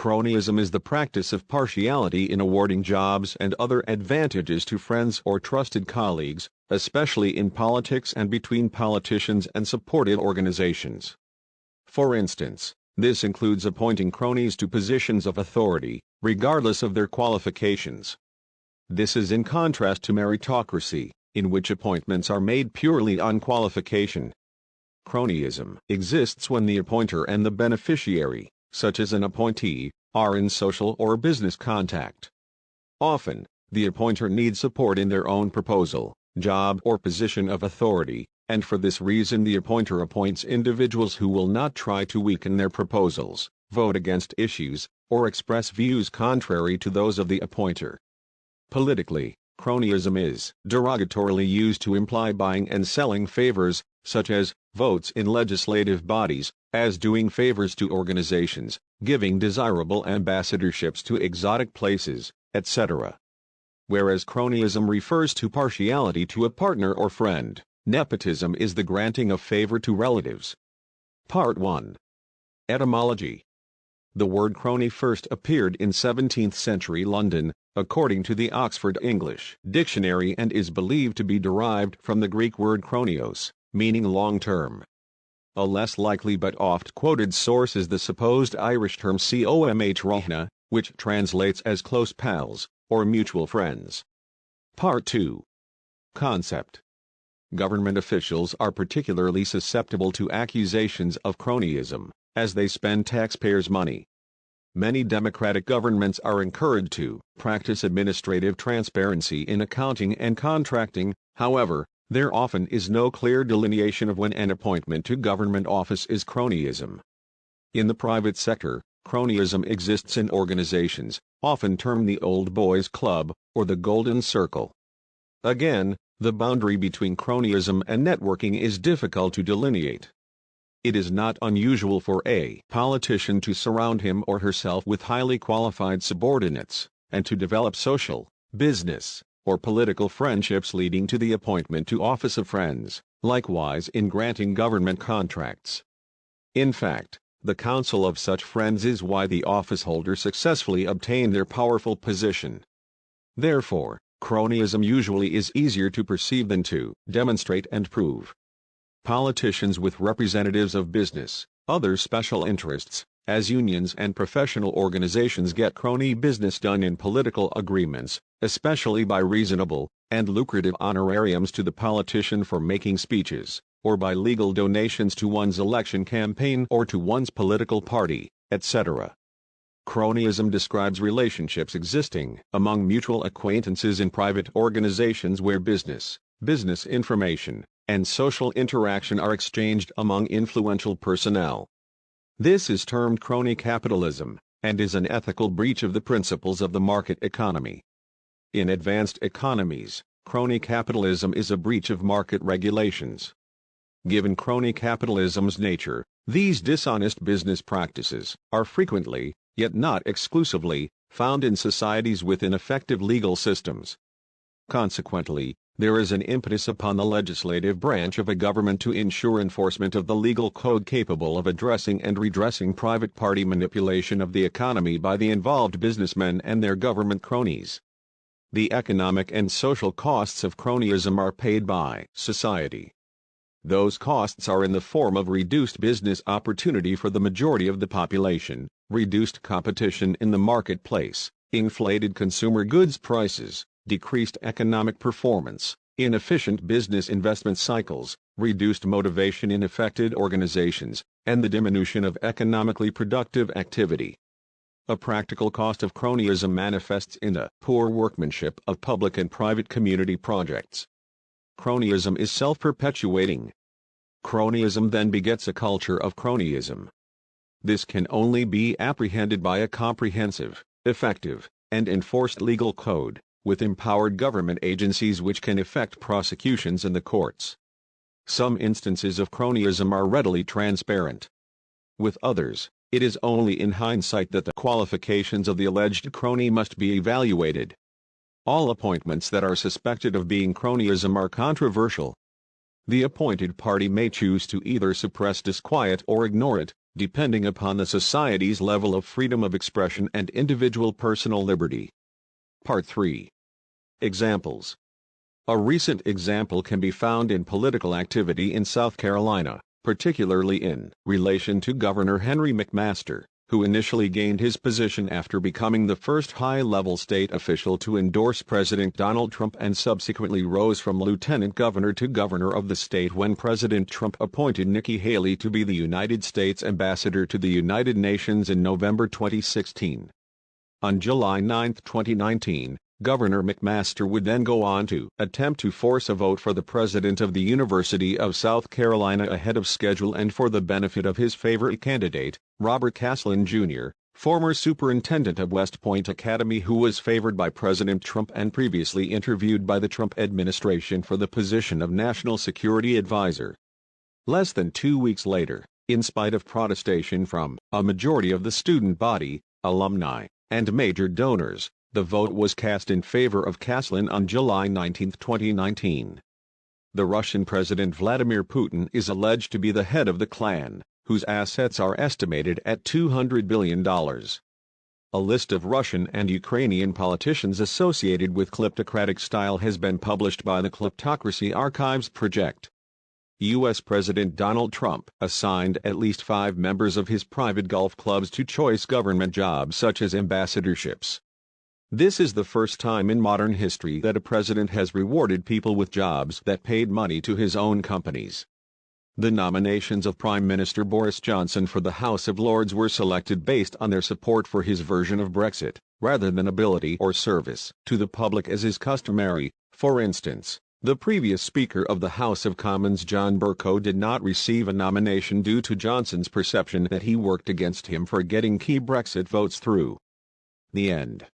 Cronyism is the practice of partiality in awarding jobs and other advantages to friends or trusted colleagues, especially in politics and between politicians and supported organizations. For instance, this includes appointing cronies to positions of authority, regardless of their qualifications. This is in contrast to meritocracy, in which appointments are made purely on qualification. Cronyism exists when the appointer and the beneficiary, such as an appointee, are in social or business contact. Often, the appointer needs support in their own proposal, job or position of authority, and for this reason the appointer appoints individuals who will not try to weaken their proposals, vote against issues, or express views contrary to those of the appointer. Politically, cronyism is derogatorily used to imply buying and selling favors, such as votes in legislative bodies, as doing favors to organizations, giving desirable ambassadorships to exotic places, etc. Whereas cronyism refers to partiality to a partner or friend, nepotism is the granting of favor to relatives. Part 1. Etymology. The word crony first appeared in 17th century London, according to the Oxford English Dictionary, and is believed to be derived from the Greek word kronios, meaning long-term. A less likely but oft-quoted source is the supposed Irish term comhroithna, which translates as close pals, or mutual friends. Part 2. Concept. Government officials are particularly susceptible to accusations of cronyism, as they spend taxpayers' money. Many democratic governments are encouraged to practice administrative transparency in accounting and contracting. However, there often is no clear delineation of when an appointment to government office is cronyism. In the private sector, cronyism exists in organizations, often termed the Old Boys Club, or the Golden Circle. Again, the boundary between cronyism and networking is difficult to delineate. It is not unusual for a politician to surround him or herself with highly qualified subordinates, and to develop social, business, or political friendships leading to the appointment to office of friends, likewise in granting government contracts. In fact, the counsel of such friends is why the officeholder successfully obtained their powerful position. Therefore, cronyism usually is easier to perceive than to demonstrate and prove. Politicians with representatives of business, other special interests, as unions and professional organizations get crony business done in political agreements, especially by reasonable and lucrative honorariums to the politician for making speeches, or by legal donations to one's election campaign or to one's political party, etc. Cronyism describes relationships existing among mutual acquaintances in private organizations where business information, and social interaction are exchanged among influential personnel. This is termed crony capitalism, and is an ethical breach of the principles of the market economy. In advanced economies, crony capitalism is a breach of market regulations. Given crony capitalism's nature, these dishonest business practices are frequently, yet not exclusively, found in societies with ineffective legal systems. Consequently, there is an impetus upon the legislative branch of a government to ensure enforcement of the legal code capable of addressing and redressing private party manipulation of the economy by the involved businessmen and their government cronies. The economic and social costs of cronyism are paid by society. Those costs are in the form of reduced business opportunity for the majority of the population, reduced competition in the marketplace, inflated consumer goods prices, decreased economic performance, inefficient business investment cycles, reduced motivation in affected organizations, and the diminution of economically productive activity. A practical cost of cronyism manifests in the poor workmanship of public and private community projects. Cronyism is self-perpetuating. Cronyism then begets a culture of cronyism. This can only be apprehended by a comprehensive, effective, and enforced legal code, with empowered government agencies which can effect prosecutions in the courts. Some instances of cronyism are readily transparent. With others, it is only in hindsight that the qualifications of the alleged crony must be evaluated. All appointments that are suspected of being cronyism are controversial. The appointed party may choose to either suppress disquiet or ignore it, depending upon the society's level of freedom of expression and individual personal liberty. Part 3. Examples. A recent example can be found in political activity in South Carolina, particularly in relation to Governor Henry McMaster, who initially gained his position after becoming the first high-level state official to endorse President Donald Trump and subsequently rose from lieutenant governor to governor of the state when President Trump appointed Nikki Haley to be the United States ambassador to the United Nations in November 2016. On July 9, 2019, Governor McMaster would then go on to attempt to force a vote for the president of the University of South Carolina ahead of schedule and for the benefit of his favorite candidate, Robert Caslin Jr., former superintendent of West Point Academy who was favored by President Trump and previously interviewed by the Trump administration for the position of National Security Advisor. Less than 2 weeks later, in spite of protestation from a majority of the student body, alumni, and major donors, the vote was cast in favor of Caslin on July 19, 2019. The Russian President Vladimir Putin is alleged to be the head of the clan, whose assets are estimated at $200 billion. A list of Russian and Ukrainian politicians associated with kleptocratic style has been published by the Kleptocracy Archives Project. U.S. President Donald Trump assigned at least 5 members of his private golf clubs to choice government jobs such as ambassadorships. This is the first time in modern history that a president has rewarded people with jobs that paid money to his own companies. The nominations of Prime Minister Boris Johnson for the House of Lords were selected based on their support for his version of Brexit, rather than ability or service to the public as is customary. For instance, the previous Speaker of the House of Commons John Bercow did not receive a nomination due to Johnson's perception that he worked against him for getting key Brexit votes through. The end.